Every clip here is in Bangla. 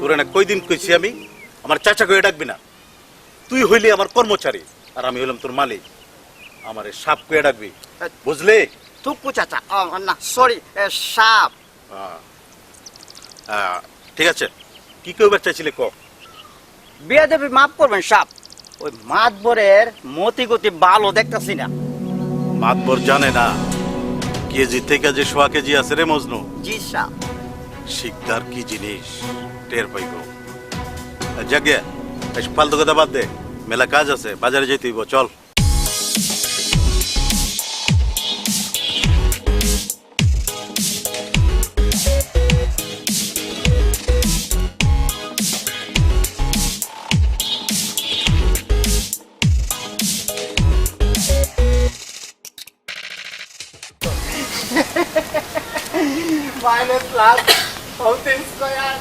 তোরে না কয়দিন কইছি আমি আমার চাচা কয়ে ডাকবি না। তুই হইলি আমার কর্মচারী আর আমি হইলাম তোর মালিক। আমারে সাপ কয়ে ডাকবি, বুঝলে? থুকু চাচা, না সরি, সাপ। ঠিক আছে, কি কইবার চাইছিলে ক? বিয়া দেবী মাফ করবেন সাপ, ওই মাতবরের মতি গতি ভালো দেখতেছি না। মাতবর জানে না কেজি থেকে যে সোয়া কেজি আছে রে মজনু। জি সাপ। শিকদার কি জিনিস টের পাইব। জাগে ফালতু কথা বাদ দে, মেলা কাজ আছে, বাজারে যেতে হইব, চল। Minus plus something square.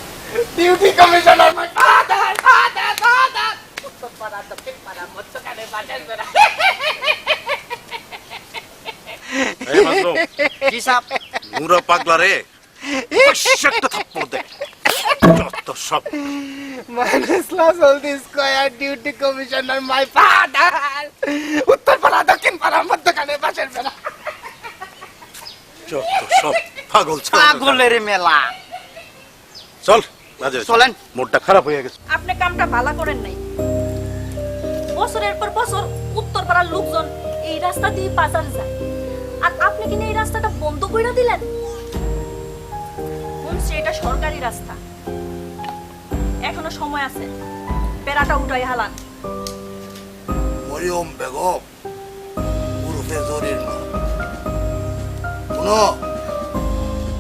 Duty commissioner, my father. Uttar para dakin para mutsu kane bajar bera. এই মজনু, জি সাপ। নুরা পাগলা রে, একটা থাপ্পড় দে। যত সব Minus plus something square. Duty commissioner, my father. Uttar para dakin para mutsu kane bajar bera. যত সব পাগল ছাগল। পাগলের মেলা। চল বাজারে চলেন। মোডটা খারাপ হয়ে গেছে। আপনি কামটা ভালো করেন নাই। বছরের পর বছর উত্তরপাড়ার লোকজন এই রাস্তা দিয়ে বাজারে যায়, আর আপনি কিনা এই রাস্তাটা বন্ধ করে দিলেন। শুনছি এটা সরকারি রাস্তা, এখনো সময় আছে, পেরাটা উঠাই হালান। মরিয়ম বেগম উরফে জরির মা, শুনো,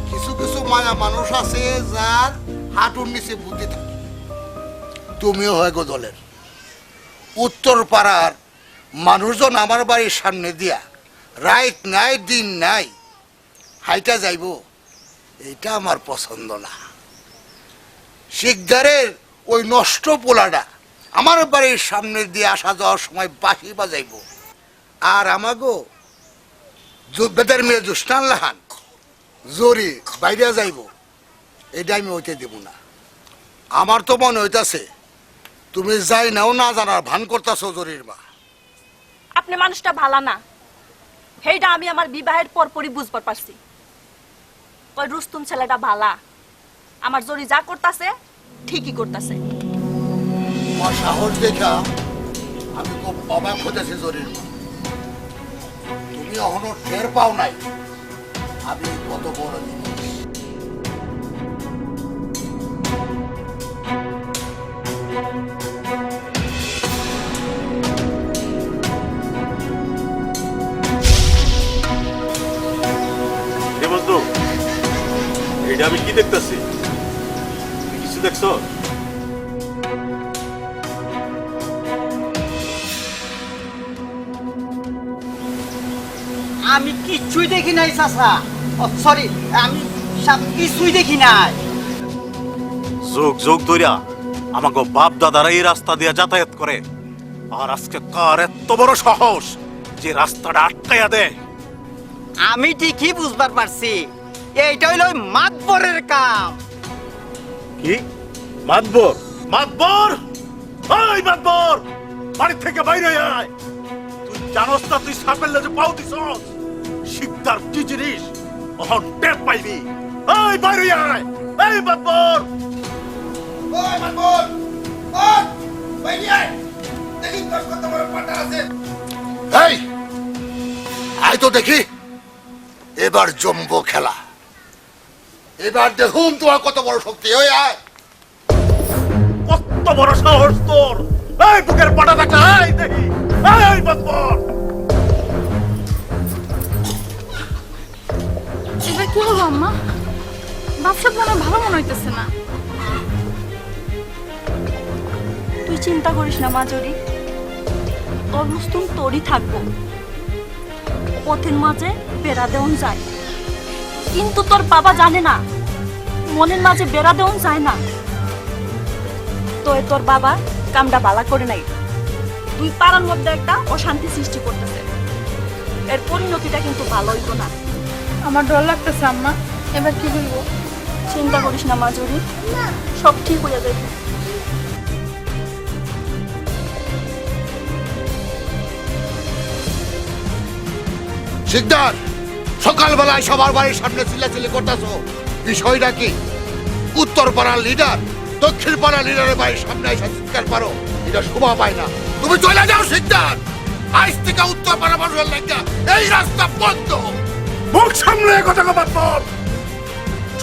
কিছু কিছু মায়া মানুষ আছে যার হাঁটুর নিচে বুদ্ধি থাকে। তুমিও হয় গো দলের। উত্তর পাড়ার মানুষজন আমার বাড়ির সামনে দিয়া রাত নাই দিন নাই হাইটা যাইব, এইটা আমার পছন্দ না। শিকদারের ওই নষ্ট পোলাটা আমার বাড়ির সামনে দিয়ে আসা যাওয়ার সময় বাঁশি বাজাইব, আর আমাগো বেদের মেয়ে জুস্তান লাহান জরি বাইরে যাইব, এটা আমি হইতে দেব না। আমার তো মনে হইতাছে তুমি যাই নাও না জানার ভান করতেছো জরির মা। আপনি মানুষটা ভালো না, সেইটা আমি আমার বিবাহের পরপরই বুঝবার পারছি। ওই রুস্তুম ছেলেটা ভালা, আমার জরি যা করতেছে ঠিকই করতেছে। তোমার সাহস দেখা আমি খুব অবাক হতেছি জরির মা। তুমি এখনো টের পাও নাই আমি কত বড় জিনিস। হে মজনু, এটা আমি কি দেখতেছি? তুই কিছু দেখছো? আমি কিছুই দেখি নাই চাচা, সরি, আমি সাপ কিছুই দেখি নাই। যোগ যোগ ধরিয়া আমাকে বাপ দাদারা এই রাস্তা দিয়ে যাতায়াত করে, আর আজকে কার এত বড় সাহস যে রাস্তাটা আটকাইয়া দেয়? আমি ঠিকই বুঝবার পারছি, এইটা হইল ওই মাতবরের কাম। কি মাতবর? মাতবর, ওই মাতবর, বাড়ি থেকে বাইরে আয়। তুই জানোস না তুই সাপের লেজে পাও দিছস? শিকদার কি জিনিস অহন টের পাইবি। ওই বাইরে আয়, এই মাতবর। ওই মাতবর, ওই বাইরে আয়, দেখি তোর কত বড় পাটা আছে। এই আয় তো দেখি, এবার জম্বো খেলা। এবার দেখুন তোমার কত বড় শক্তি। ওই আয়। কত বড় সাহস তোর! এই বুকের পাটা দেখা, এই দেখি, এই মাতবর। এবার কি হলো আম্মা? ব্যবসা মনে ভালো মনে হইতেছে না। তুই চিন্তা করিস না মাজরি, তোর রুস্তুম তোরই থাকবো। পথের মাঝে বেড়া দেওয়া যায়, কিন্তু তোর বাবা জানে না মনের মাঝে বেড়া দেওয়া যায় না। তো তোর বাবা কামটা বালা করে নাই, তুই পাড়ার মধ্যে একটা অশান্তি সৃষ্টি করতেছে। এর পরিণতিটা কিন্তু ভালো হইব না। আমার ডর লাগতেছে আম্মা, এবার কি বলবো? চিন্তা করিস না মাজুরি, সব ঠিক হয়ে যাবে। শিকদার, সকালবেলায় সবার বাড়ির সামনে চিল্লাচিল্লি করতেছো, বিষয়টা কি? উত্তর পাড়ার লিডার দক্ষিণ পাড়ার লিডারের বাড়ির সামনে এসে চিৎকার পারো, এটা শোভা পায় না। তুমি চলে যাও শিকদার, আজ থেকে উত্তর পাড়া মানুষের লেখা এই রাস্তা বন্ধ। মুখ সামনে কথা কো মাতবর,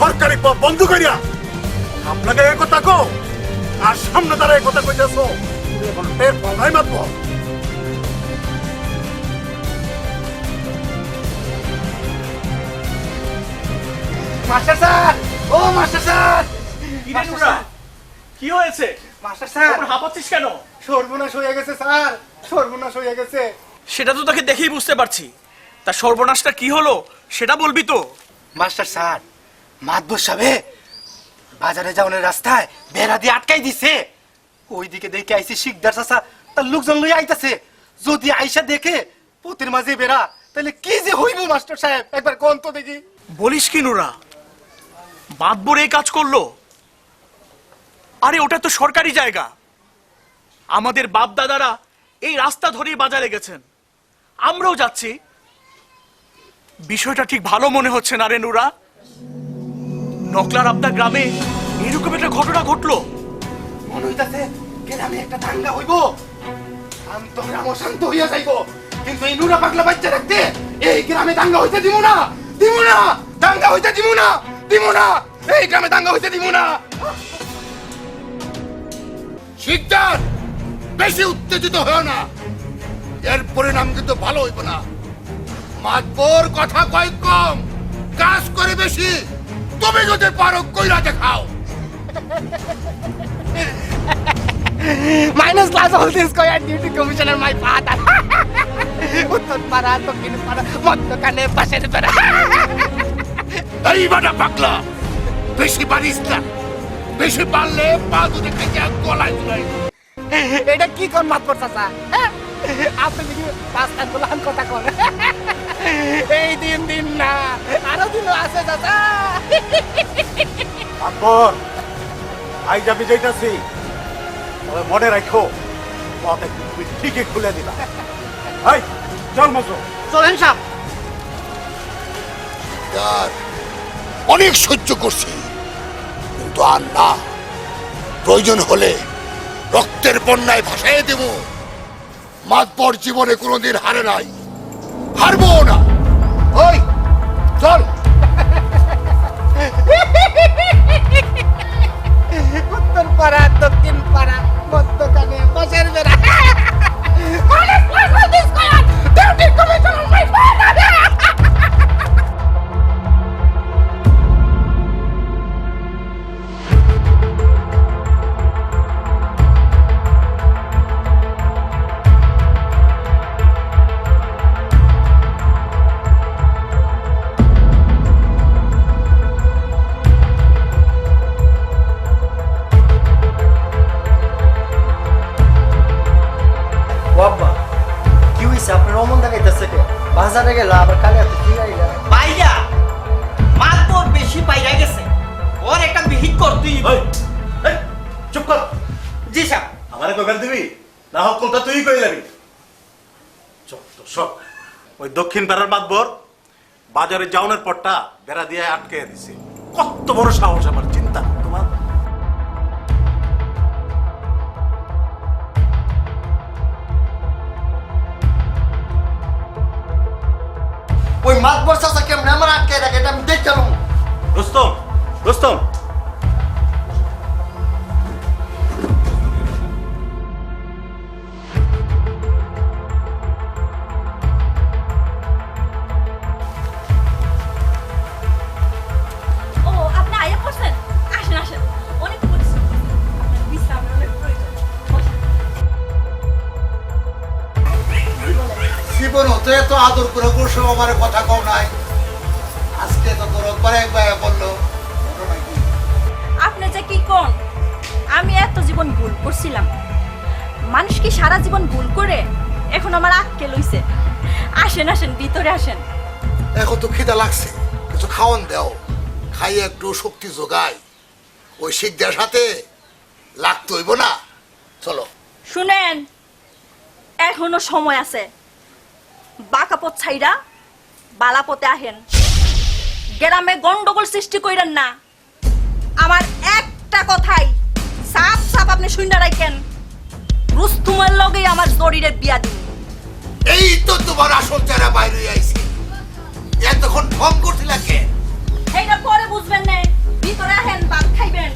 সরকারি পথ বন্ধ করিয়া আপনাকে এই কথা কো, আর সামনে তারা এই কথা কইতেছো, তুমি এখন টের পাও নাই মাতবর। মাস্টার স্যার, ও মাস্টার স্যার, কি হয়েছে? মাস্টার স্যার, হাঁপাচ্ছিস কেন? সর্বনাশ হয়ে গেছে স্যার, সর্বনাশ হয়ে গেছে। সেটা তো তাকে দেখেই বুঝতে পারছি, তা সর্বনাশটা কি হলো সেটা বলবি তো? মাস্টার স্যার, মাতবর সাহেবে বাজারে যাওয়ার রাস্তায় বেড়া দিয়ে আটকাই দিছে। ওইদিকে দেখে আইছে শিকদার চাচা, তার লোকজন লই আইতাছে। যদি আইসা দেখে পথের মাঝে বেড়া, তাহলে কি যে হইব মাস্টার সাহেব, একবার কোন তো দেখি। বলিস কি নুরা, বাদবর এই কাজ করলো? আরে ওটা তো সরকারি জায়গা, আমাদের বাপ দাদারা এই রাস্তা ধরেই বাজারে গেছেন, আমরাও যাচ্ছি। বিষয়টা ঠিক ভালো মনে হচ্ছে না রে নুরা। নকলার আপনার গ্রামে এরকম একটা ঘটনা ঘটলো। মনে হইতাছে গ্রামে একটা দাঙ্গা হইব, শান্ত গ্রাম শান্ত হইয়া যাইব। কিন্তু এই নুরা পাগলা বাচ্চা রাখতে এই গ্রামে দাঙ্গা হইতে দিব না, দিব না, দাঙ্গা হইতে দিব না, দিব না, এই গ্রামে দাঙ্গা হইতে দিব না। শিকদার, বেশি উত্তেজিত হও না, এর পরিণাম কিন্তু ভালো হইব না। মাতবর কথা কয় কম, কাজ করে বেশি। তুমি যদি পারো কইরা দেখাও। Minus class all this square duty commissioner my father. উত্তর পাড়া দক্ষিণ পাড়া মধ্যখানে পাশের পাড়া। এই বাটা পাগলা, বেশি পারিস না, বেশি পারলে পা দুটো কেটে গলায় তুলাই। এটা কি কোন মাতবর চাচা? আপনি কি পাঁচটা গোলান কথা কন? এই দিন দিন না, আরো দিন আছে চাচা। মাতবর, আজ আমি যাইতাছি, তবে মনে রাখো পথ একদিন তুমি ঠিকই খুলে দিবা। এই চল মাসো, চলেন সাহেব। শিকদার, অনেক সহ্য করছি, কিন্তু আর না। প্রয়োজন হলে রক্তের বন্যায় ভাসাইয়ে দেব। মাতবর জীবনে কোনোদিন হারে নাই, হারবো না। ওই চল। উত্তর পাড়া দক্ষিণ পাড়া মধ্যখানে পাশের বেড়া। Duty commissioner my father. বাবা কি হইছে? আপনার অমন দেখাইতেছে কে? বাজারে গেল আবার কালে এত কি আইলা? বাইরা মাতবর বেশি বাইরা গেছে, ওর একটা বিহিত কর তুই। এই, এই, চুপ কর। জি সাহেব। আমারে কইবার দিবি না, হোক কোনটা তুই কই যাবি। চল তো সব, ওই দক্ষিণ পাড়ার মাতবর বাজারে যাওনের পরটা বেড়া দিয়ে আটকে দিছে। কত বড় সাহস আমার, চিন্তা তোমার। ওই মাতবর চাচা কেমনে আমার আটকে রাখে এটা আমি দেখলাম। রুস্তম, রুস্তম, ও আপনি আইয়া পড়ছেন, আসেন আসেন, অনেক পরিশ্রম করছেন, আপনার বিশ্রামের অনেক প্রয়োজন। বসেন। জীবন হতে এত আদর করে করছো, আমার কথা কম নাই। আজকে তো তোর একবার একবার বললো ঘটনা কি? আপনি যে কি কোন, আমি এত জীবন ভুল করছিলাম। মানুষ কি সারা জীবন ভুল করে? এখন আমার আক্কেল লইছে। আসেন আসেন, ভিতরে আসেন। এখন তো খিদা লাগছে, কিছু খাওয়ান দাও। খাই একটু শক্তি যোগাই, ওই শিকদার সাথে লাগতে হইব না। চলো। শুনেন, এখনো সময় আছে। বাঁকা পথ ছাইরা বালা পথে আহেন। গ্রামে গন্ডগোল সৃষ্টি কইরেন না। আমার একটা কথাই সাপ সাপ আপনি শুনতে রাখেন, রুস্তুমের লগে আমার জরিরে বিয়া দিন। এই তো তোমার আসল চেহারা বাইরে আইছে, এতক্ষণ ঢং করছিলা কে? এইটা পরে বুঝবেন না, ভিতরে আহেন, ভাত খাইবেন।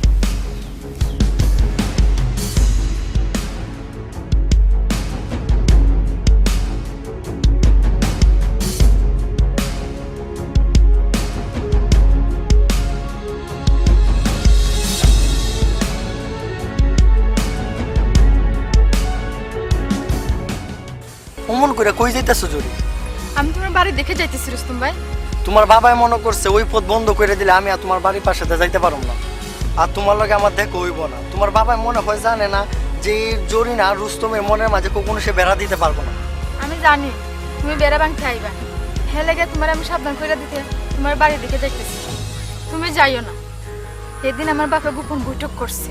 অমন করে কই যাইতেছো জরি? আমি তোমার বাড়ি দেখে যাইতেছি রুস্তম ভাই। তোমার বাবাই মনে করছে ওই পথ বন্ধ করে দিলে আমি আর তোমার বাড়ির পাশে যাইতে পারবো না, আর তোমার লগে আমার দেখা হইব না। তোমার বাবাই মনে হয় জানে না যে এই জরি না রুস্তমের মনের মাঝে কখনো সে বেড়া দিতে পারবো না। আমি জানি তুমি বেড়া ভাঙতে আইবা, হে লেগে তোমার আমি সাবধান করে দিতে তোমার বাড়ি দেখে যাইতেছি। তুমি যাইও না। সেদিন আমার বাপে গোপন বৈঠক করছে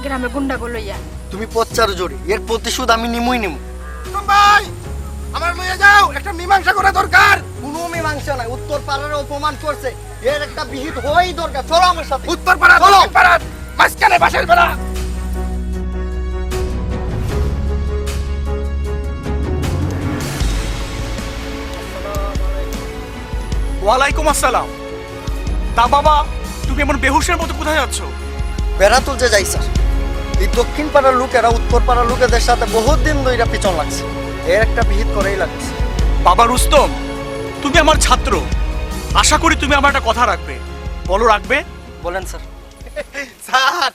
গ্রামে গুন্ডাগুলো লইয়া। তুমি পচ্চার জরি, এর প্রতিশোধ আমি নিমই নিমু। ভাই আমার লইয়া যাও, একটা মীমাংসা করা দরকার। কোনো মীমাংসা নাই, উত্তর পাড়ার অপমান করছে, এর একটা বিহিত হওয়াই দরকার। চলো আমার সাথে। উত্তর পাড়া, দক্ষিণ পাড়া, মাঝখানে বাসের বেড়া। ওয়ালাইকুম আসসালাম। তা বাবা, তুমি এমন বেহুশের মতো কোথায় যাচ্ছ? বেড়া তুলতে যাই স্যার। এই দক্ষিণ পাড়ার লোকেরা উত্তর পাড়ার লোকেদের সাথে বহুত দিন ধরে পিছন লাগছে, এর একটা বিহিত করেই লাগছে। বাবা রুস্তম, তুমি আমার ছাত্র, আশা করি তুমি আমার একটা কথা রাখবে। বলো রাখবে? বলেন স্যার। স্যার,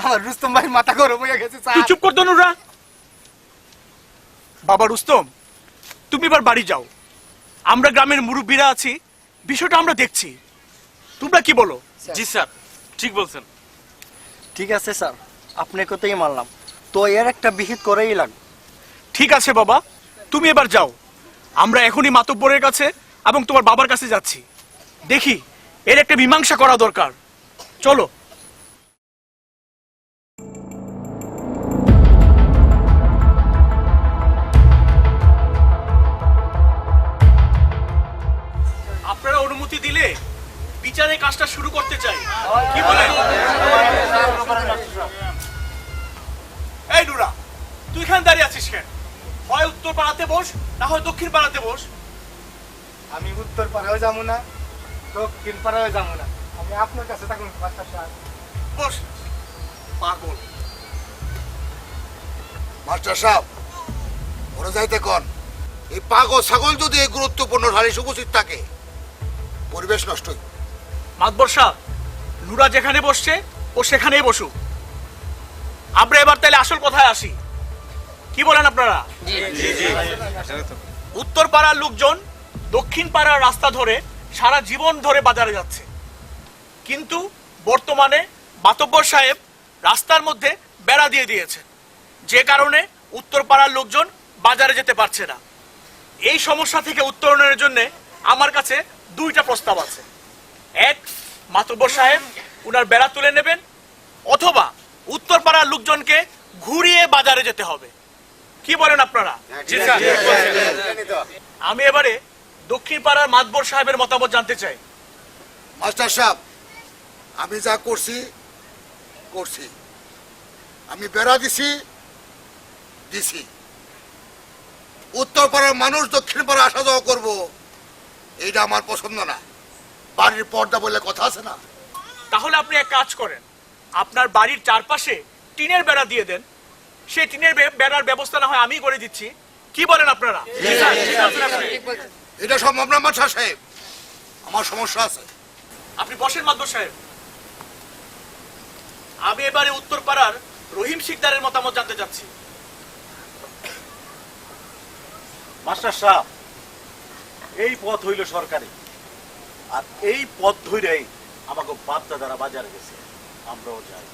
আমার রুস্তম ভাই মাথা গরম হয়ে গেছে তুই স্যার। চুপ করতো নুরা। বাবা রুস্তম, তুমি এবার বাড়ি যাও। আমরা গ্রামের মুরব্বীরা আছি, বিষয়টা আমরা দেখছি। তোমরা কি বলো? জি স্যার, ঠিক বলছেন। ঠিক আছে স্যার, আপনি কথাই মানলাম, তো এর একটা বিহিত করেই লাগবে। ঠিক আছে বাবা, তুমি এবার যাও। আমরা এখনই মাতব্বরের কাছে এবং তোমার বাবার কাছে যাচ্ছি। দেখি এর একটা মীমাংসা করা দরকার। চলো। আপনারা অনুমতি দিলে বিচারের কাজটা শুরু করতে চাই, কি বলেন? এই নুরা, তুই এখানে দাঁড়িয়ে আছিস কেন? হয় উত্তর পাড়াতে বস, না হয় দক্ষিণ পাড়াতে বস। আমি উত্তর পাড়াও যাবো না, দক্ষিণ পাড়াও যাবো না, আমি আপনার কাছে থাকুন মাস্টার সাহেব। বস। পাগল। মাস্টার সাহেব, ওরা যাইতে কন। এই পাগল ছাগল যদি এই গুরুত্বপূর্ণ সালিশ উপস্থিত থাকে, পরিবেশ নষ্ট হইবে। মাতবর সাহেব, নুরা যেখানে বসছে ও সেখানেই বসুক। আমরা এবার তাহলে আসল কথায় আসি, কি বলেন আপনারা? উত্তর পাড়ার লোকজন দক্ষিণ পাড়ার রাস্তা ধরে সারা জীবন ধরে বাজারে যাচ্ছে, কিন্তু বর্তমানে মাতব্বর সাহেব রাস্তার মধ্যে বেড়া দিয়ে দিয়েছে, যে কারণে উত্তর পাড়ার লোকজন বাজারে যেতে পারছে না। এই সমস্যা থেকে উত্তরণের জন্য আমার কাছে দুইটা প্রস্তাব আছে। এক, মাতব্বর সাহেব উনার বেড়া তুলে নেবেন, অথবা উত্তর পাড়ার লোকজনকে ঘুরিয়ে বাজারে যেতে হবে। কি বলেন আপনারা? আমি এবারে দক্ষিণ পাড়ার মাতব্বর সাহেবের মতামত জানতে চাই। মাস্টার সাহেব, আমি যা করছি করছি, আমি বেড়া দিছি দিছি। উত্তর পাড়ার মানুষ দক্ষিণ পাড়া আসা যাওয়া করবো, এইটা আমার পছন্দ না। বাড়ির পর্দা বলে কথা আছে না? তাহলে আপনি এক কাজ করেন, আপনার বাড়ির চারপাশে টিনের বেড়া দিয়ে দেন। সেই টিনের বেড়ার ব্যবস্থা না হয় আমি করে দিচ্ছি। কি বলেন আপনারা? এটা সম্ভব না মাস্টার সাহেব, আমার সমস্যা আছে। আপনি বসেন মাতব্বর সাহেব। আমি এবারে উত্তর পাড়ার রহিম শিকদারের মতামত জানতে চাচ্ছি। মাস্টার সাহেব, এই পথ হইল সরকারি, আর এই পথ ধরেই আমাকে বাপ দাদারা বাজারে গেছে, আমরাও যাই।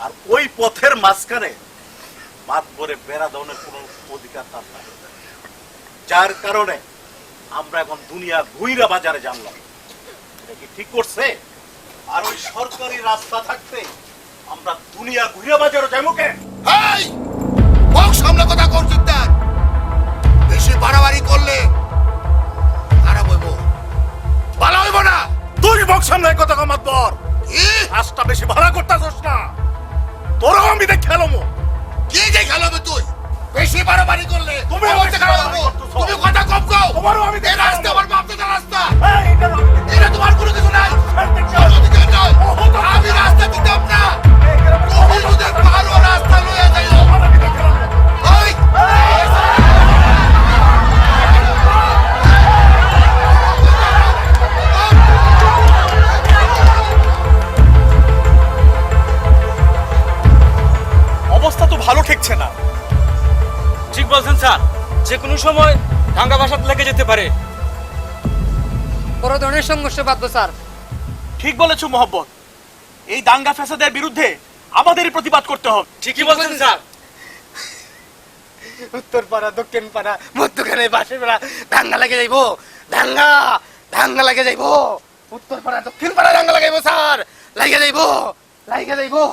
আর ওই পথের মাঝখানে মাতবরে বেড়া দেওয়ার কোনো অধিকার তার নাই, যার কারণে আমরা এখন দুনিয়া ঘুইরা বাজারে জানলাম। এটা কি ঠিক করছে? আর ওই সরকারি রাস্তা থাকতে আমরা দুনিয়া ঘুরে বাজারও যাবো কেন? এই মুখ সামনে কথা করছিস তার বেশি বাড়াবাড়ি করলে খারাপ হইব ভালো হইব না। তুই মুখ সামনে কথা কমাত বর, কি রাস্তা বেশি ভাড়া করতেছস না, তোরও আমি দেখ খেলমো। কি যে খেলাবে তুই বেশি বাড়াবাড়ি করলে তুমি অবস্থা খারাপ হইব। তুমি কথা কম কও। তোমারও আমি এই রাস্তা আমার বাপ দাদার রাস্তা, এই, এটা না, এটা তোমার কোনো কিছু নাই। অধিকার নাই। আমি রাস্তা দিতাম না, তুমি যদি পারো রাস্তা লইয়া যাইও। ওই অবস্থা তো ভালো ঠেকছে না। ঠিক বলছেন স্যার, যে কোনো সময় দাঙ্গা বাসাত লেগে যেতে পারে। বড় ধরনের সংঘর্ষ বাধ্য স্যার। ঠিক বলেছো মোহাম্মদ, এই দাঙ্গা ফ্যাসাদের বিরুদ্ধে আমাদেরই প্রতিবাদ করতে হবে। ঠিকই বলছেন স্যার। উত্তর পাড়া দক্ষিণ পাড়া মধ্যখানে বাসে পাড়া দাঙ্গা লাগে যাইবো। দাঙ্গা দাঙ্গা লাগে যাইবো। উত্তর পাড়া দক্ষিণ পাড়া দাঙ্গা লাগাইবো স্যার, লাগে যাইবো লাগে যাইবো।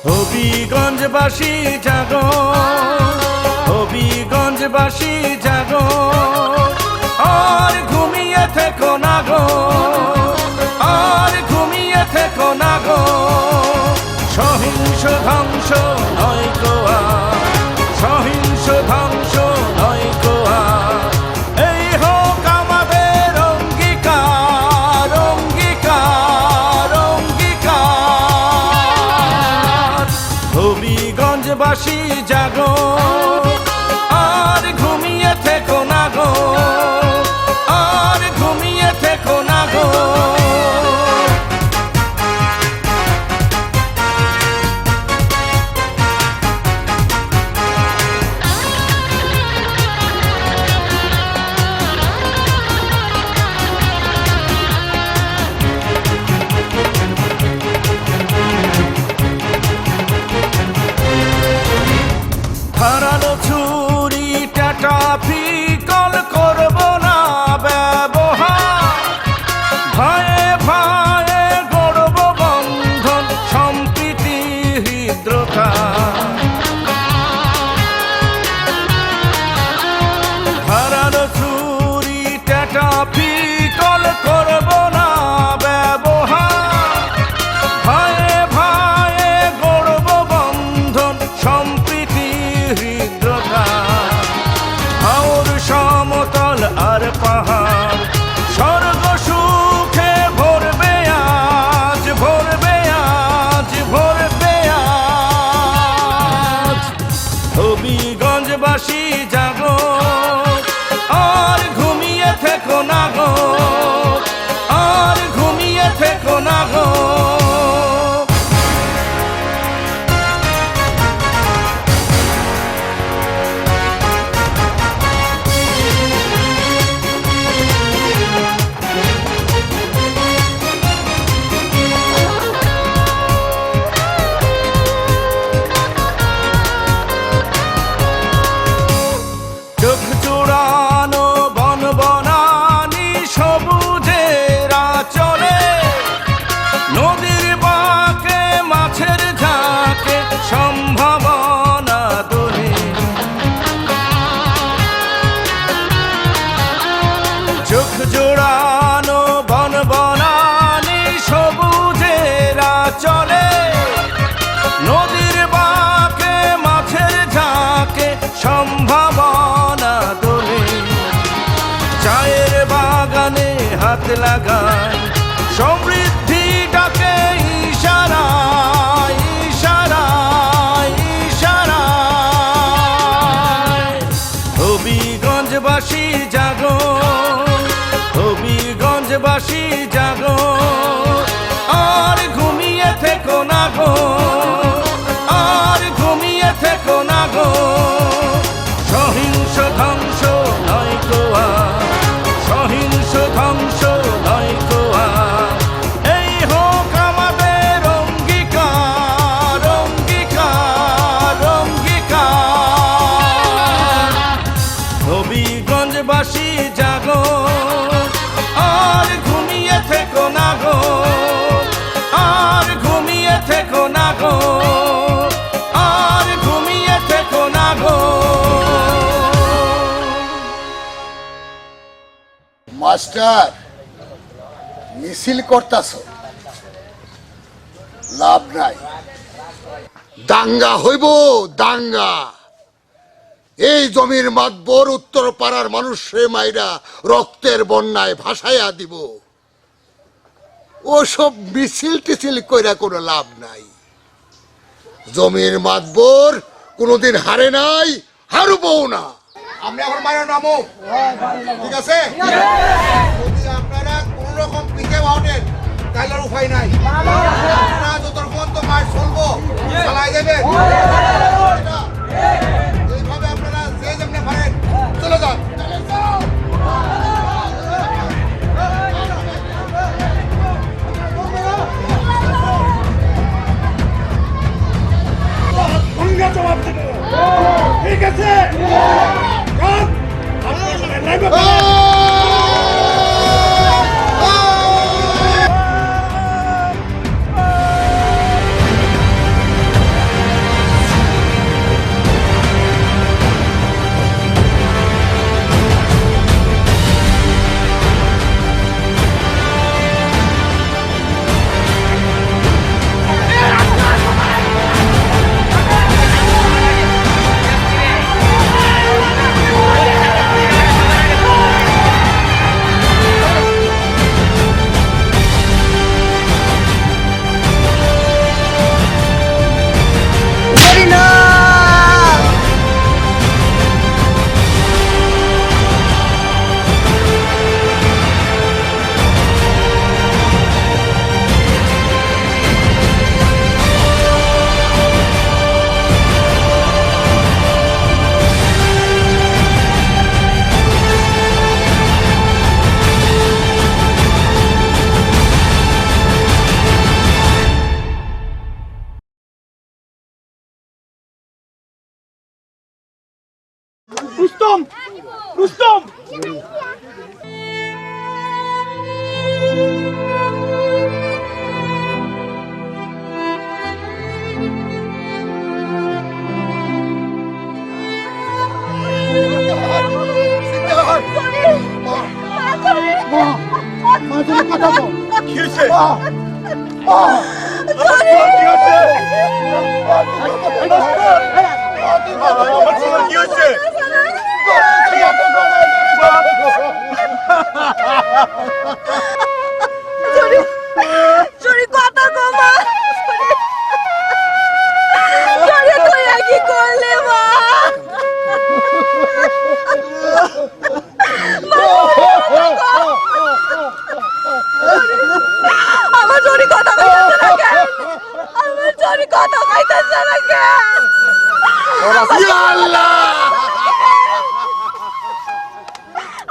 হবিগঞ্জবাসী জাগো, হবিগঞ্জবাসী জাগো, আর ঘুমিয়ে থেকো না গো, আর ঘুমিয়ে থেকো না গো। সহিংস ধ্বংস নয় গো আর, সহিংস ধ্বংস নয় গো আর। এই হোক আমাদের অঙ্গীকার, অঙ্গীকার, অঙ্গীকার। হবিগঞ্জবাসী জাগো, আর ঘুমিয়ে থেকো না গো, আর ঘুমিয়ে থেকো না গো। ধারালো ছুরি টাটা ফিকল করব না ব্যবহার, ভয়ে ভয়ে গড়ব বন্ধন সম্প্রীতি হৃদ্রতা। ধারালো ছুরি টাটা ফিকল করব না ব্যবহার, ভয়ে ভয়ে গড়ব বন্ধন সম্প্রীতি হৃদ্রতা। হাওর সমতল আর পাহাড় স্বর্গ সুখে ভরবে আজ, ভরবে আজ, ভরবে আজ। হবিগঞ্জবাসী জাগো, আর ঘুমিয়ে থেকো না গো, আর ঘুমিয়ে থেকো না গো। চোখ জোড়ানো বন বনানি সবুজের আঁচলে, নদীর বাঁকে মাছের ঝাঁকে সম্ভাবনা দোলে। চোখ জোড়ানো বন বনানি সবুজের আঁচলে, নদীর বাঁকে মাছের ঝাঁকে সম্ভাবনা দোলে। চায়ের বাগানে হাত লাগায় সমৃদ্ধি ডাকে ইশারায়, ইশারায়, ইশারায়। হবিগঞ্জবাসী জাগো, হবিগঞ্জবাসী জাগো, আর ঘুমিয়ে থেকো না গো, আর ঘুমিয়ে থেকো না গো। শিকদার মিছিল করতাছ, লাভ নাই, দাঙ্গা হইব দাঙ্গা। এই জমির মাতবর উত্তর পাড়ার মানুষে মাইরা রক্তের বন্যায় ভাসাইয়া দিব। ওসব মিছিল টিছিল কইরা কোনো লাভ নাই। জমির মাতবর কোনোদিন হারে নাই, হারবও না। আপনি এখন মায়ের নামো, ঠিক আছে? যদি আপনারা কোন রকম পিকে ওঠেন তাহলে আর উপায় নাই। আপনারা যতক্ষণ পর্যন্ত মায়ের চলবো চালাই দেবেন। এইভাবে আপনারা যে যেমনি পারেন চলে যান। ঠিক আছে, রুস্তম, রুস্তম, কি হয়েছে? আমার ছেলের কি হয়েছে? চুরি কথা কমা, চুরি তুই কি করলে মা? আমার চুরি কথা কইতেছে না কেন? আমার চুরি কথা কইতেছে না কেন? ইয়া আল্লাহ!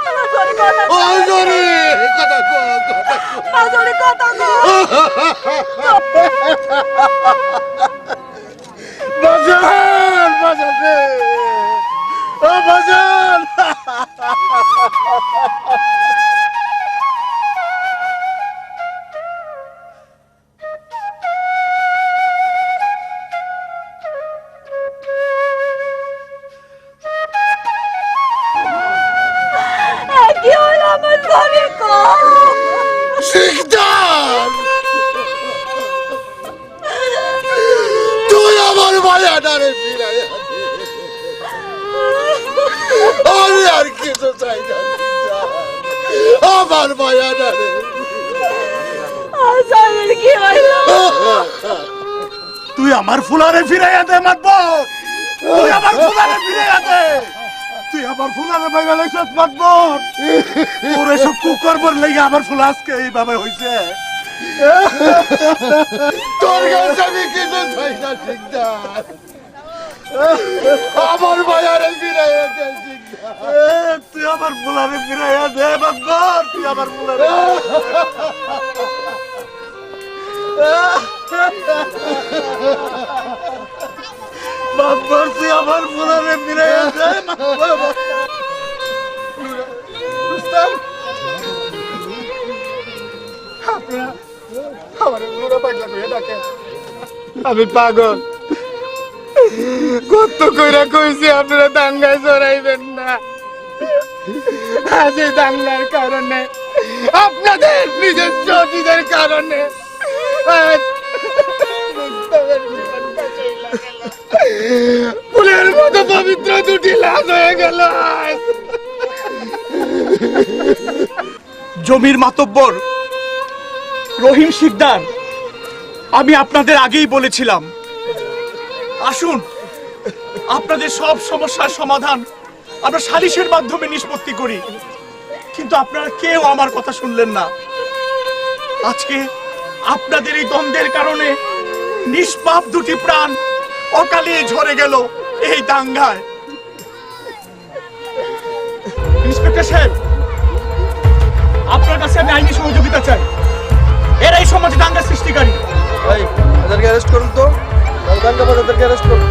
আমার চুরি কথা ও জরি, কথা কও, কথা কও। আমার চুরি কথা কও। বাজান, বাজান রে, ও বাজান। কি হলো আমার চুরি কও? শিকদার, তুই আমার মায়াটারে ফিরাইয়া দে। আমি আর কিছু চাই না শিকদার, আমার মায়াটারে। আমার কি হইলো? তুই আমার ফুলারে ফিরাইয়া দে মাতবর, তুই আমার ফুলারে ফিরাইয়া দে। তুই আমার ফুলারে ভাইবা লাগছিস মাতবর। তোর এসব কুকরবর লেগে আমার ফুলা আজকে এইভাবে হইছে। তোর কাছে আমি কিছু চাই না শিকদার, আমার মায়ারে ফিরাইয়া দে শিকদার। তুই আমার ফুলারে ফিরাইয়া দে মাতবর, তুই আমার ফুলারে। মাতবর, তুই আমার ফুলারে ফিরাইয়া দে মাতবর। আমি পাগল, কত কইরা কইছি আপনারা দাঙ্গায় জড়াইবেন না। আজ এই দাঙ্গার কারণে আপনাদের নিজের চটিদের কারণে আজ রুস্তমের জীবন বাঁচাইলা গেল। ফুলের মতো পবিত্র দুটি লাশ হয়ে গেল আজ। জমির মাতব্বর রহিম শিকদার, আমি আপনাদের আগেই বলেছিলাম, আসুন আপনাদের সব সমস্যার সমাধান আমরা সালিশের মাধ্যমে নিষ্পত্তি করি, কিন্তু আপনারা কেউ আমার কথা শুনলেন না। আজকে আপনাদের এই দ্বন্দ্বের কারণে নিষ্পাপ দুটি প্রাণ অকালে ঝরে গেল এই দাঙ্গায়। ইন্সপেক্টর সাহেব, আপনার কাছে আমি আইনি সহযোগিতা চাই। এরা এই সমাজে দাঙ্গা সৃষ্টিকারী। ভাই এদেরকে অ্যারেস্ট করুন তো, দাঙ্গাবাজদেরকে অ্যারেস্ট করুন।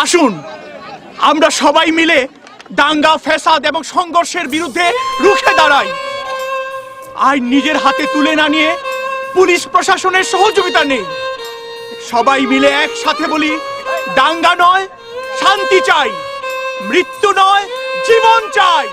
আসুন আমরা সবাই মিলে দাঙ্গা ফ্যাসাদ এবং সংঘর্ষের বিরুদ্ধে রুখে দাঁড়াই। আইন নিজের হাতে তুলে না নিয়ে পুলিশ প্রশাসনের সহযোগিতা নেই। সবাই মিলে একসাথে বলি, দাঙ্গা নয় শান্তি চাই, মৃত্যু নয় জীবন চাই।